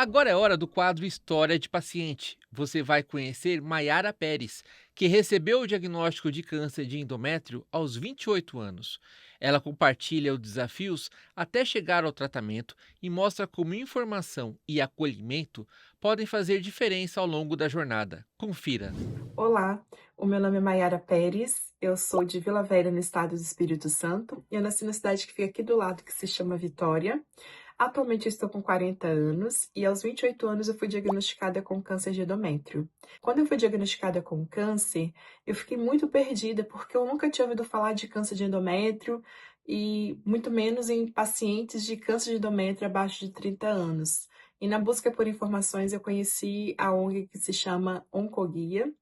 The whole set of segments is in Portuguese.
Agora é hora do quadro História de Paciente. Você vai conhecer Maiara Pérez, que recebeu o diagnóstico de câncer de endométrio aos 28 anos. Ela compartilha os desafios até chegar ao tratamento e mostra como informação e acolhimento podem fazer diferença ao longo da jornada. Confira. Olá, o meu nome é Maiara Pérez, eu sou de Vila Velha, no estado do Espírito Santo, e eu nasci na cidade que fica aqui do lado, que se chama Vitória. Atualmente eu estou com 40 anos e aos 28 anos eu fui diagnosticada com câncer de endométrio. Quando eu fui diagnosticada com câncer, eu fiquei muito perdida porque eu nunca tinha ouvido falar de câncer de endométrio e muito menos em pacientes de câncer de endométrio abaixo de 30 anos. E na busca por informações eu conheci a ONG que se chama Oncoguia,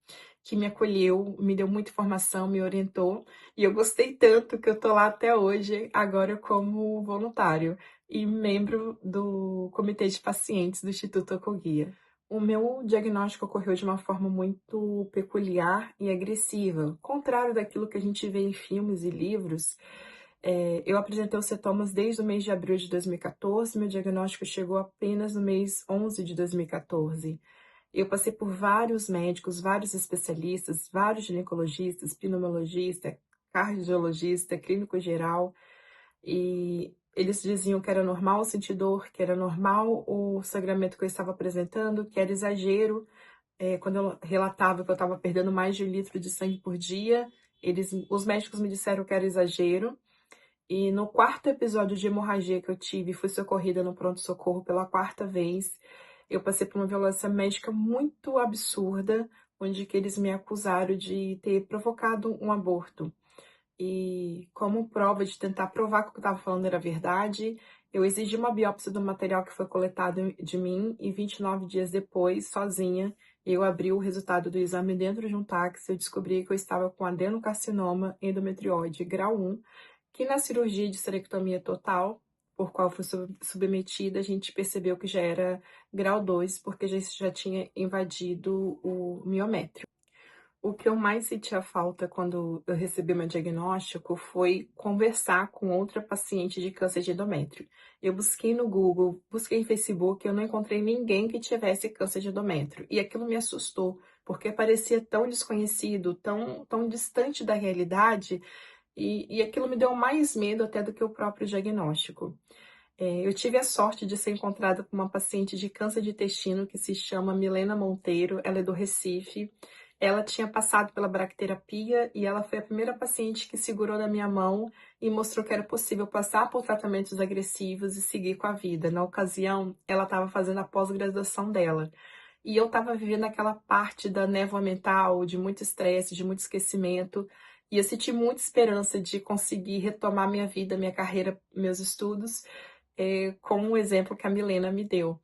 que me acolheu, me deu muita informação, me orientou, e eu gostei tanto que eu tô lá até hoje, agora como voluntário e membro do comitê de pacientes do Instituto Oncoguia. O meu diagnóstico ocorreu de uma forma muito peculiar e agressiva, contrário daquilo que a gente vê em filmes e livros. Eu apresentei os sintomas desde o mês de abril de 2014, meu diagnóstico chegou apenas no mês 11 de 2014. Eu passei por vários médicos, vários especialistas, vários ginecologistas, pneumologista, cardiologista, clínico geral, e eles diziam que era normal sentir dor, que era normal o sangramento que eu estava apresentando, que era exagero. Quando eu relatava que eu estava perdendo mais de 1 litro de sangue por dia, os médicos me disseram que era exagero. E no quarto episódio de hemorragia que eu tive, fui socorrida no pronto-socorro pela quarta vez. Eu passei por uma violência médica muito absurda, onde que eles me acusaram de ter provocado um aborto. E como prova de tentar provar que o que eu estava falando era verdade, eu exigi uma biópsia do material que foi coletado de mim e 29 dias depois, sozinha, eu abri o resultado do exame dentro de um táxi. Eu descobri que eu estava com adenocarcinoma endometrióide grau 1, que na cirurgia de esterectomia total, por qual fui submetida, a gente percebeu que já era grau 2, porque já tinha invadido o miométrio. O que eu mais sentia falta quando eu recebi meu diagnóstico foi conversar com outra paciente de câncer de endométrio. Eu busquei no Google, busquei em Facebook, eu não encontrei ninguém que tivesse câncer de endométrio. E aquilo me assustou, porque parecia tão desconhecido, tão distante da realidade, e aquilo me deu mais medo até do que o próprio diagnóstico. Eu tive a sorte de ser encontrada com uma paciente de câncer de intestino que se chama Milena Monteiro, ela é do Recife. Ela tinha passado pela bracterapia e ela foi a primeira paciente que segurou na minha mão e mostrou que era possível passar por tratamentos agressivos e seguir com a vida. Na ocasião, ela estava fazendo a pós-graduação dela. E eu estava vivendo aquela parte da névoa mental, de muito estresse, de muito esquecimento. E eu senti muita esperança de conseguir retomar minha vida, minha carreira, meus estudos, como o exemplo que a Milena me deu.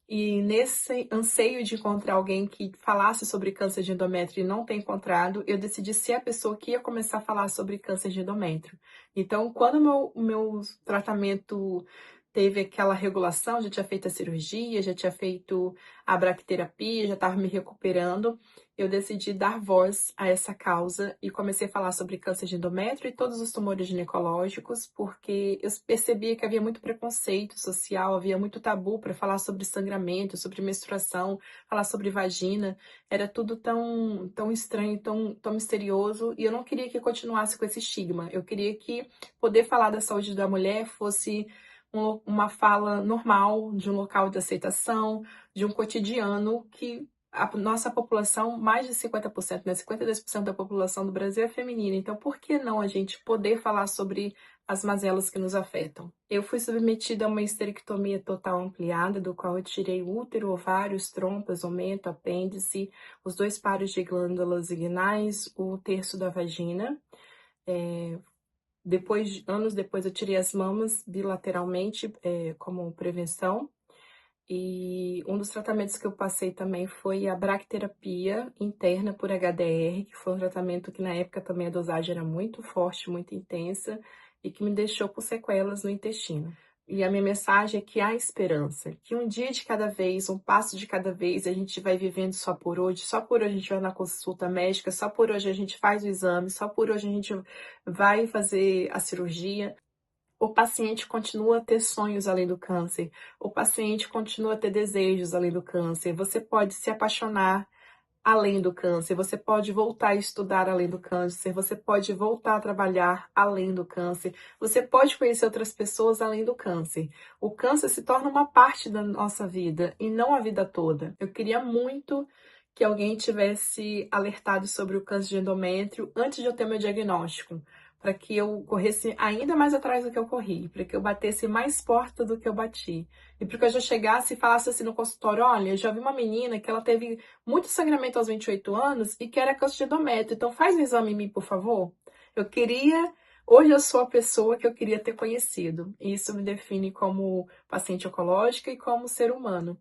E nesse anseio de encontrar alguém que falasse sobre câncer de endométrio e não ter encontrado, eu decidi ser a pessoa que ia começar a falar sobre câncer de endométrio. Então, quando o meu tratamento teve aquela regulação, já tinha feito a cirurgia, já tinha feito a bracterapia, já estava me recuperando, eu decidi dar voz a essa causa e comecei a falar sobre câncer de endométrio e todos os tumores ginecológicos, porque eu percebia que havia muito preconceito social, havia muito tabu para falar sobre sangramento, sobre menstruação, falar sobre vagina, era tudo tão estranho, tão misterioso, e eu não queria que continuasse com esse estigma. Eu queria que poder falar da saúde da mulher fosse uma fala normal, de um local de aceitação, de um cotidiano que a nossa população, mais de 50%, né, 52% da população do Brasil é feminina. Então, por que não a gente poder falar sobre as mazelas que nos afetam? Eu fui submetida a uma histerectomia total ampliada, do qual eu tirei o útero, ovários, trompas, ometo, apêndice, os 2 pares de glândulas inguinais, o terço da vagina. Anos depois, eu tirei as mamas bilateralmente, como prevenção. E um dos tratamentos que eu passei também foi a bracterapia interna por HDR, que foi um tratamento que na época também a dosagem era muito forte, muito intensa, e que me deixou com sequelas no intestino. E a minha mensagem é que há esperança, que um dia de cada vez, um passo de cada vez, a gente vai vivendo só por hoje a gente vai na consulta médica, só por hoje a gente faz o exame, só por hoje a gente vai fazer a cirurgia. O paciente continua a ter sonhos além do câncer, o paciente continua a ter desejos além do câncer, você pode se apaixonar além do câncer, você pode voltar a estudar além do câncer, você pode voltar a trabalhar além do câncer, você pode conhecer outras pessoas além do câncer. O câncer se torna uma parte da nossa vida e não a vida toda. Eu queria muito que alguém tivesse alertado sobre o câncer de endométrio antes de eu ter meu diagnóstico, para que eu corresse ainda mais atrás do que eu corri, para que eu batesse mais porta do que eu bati. E para que eu já chegasse e falasse assim no consultório, olha, eu já vi uma menina que ela teve muito sangramento aos 28 anos e que era câncer de endométrio, então faz um exame em mim, por favor. Eu queria, hoje eu sou a pessoa que eu queria ter conhecido, e isso me define como paciente oncológica e como ser humano.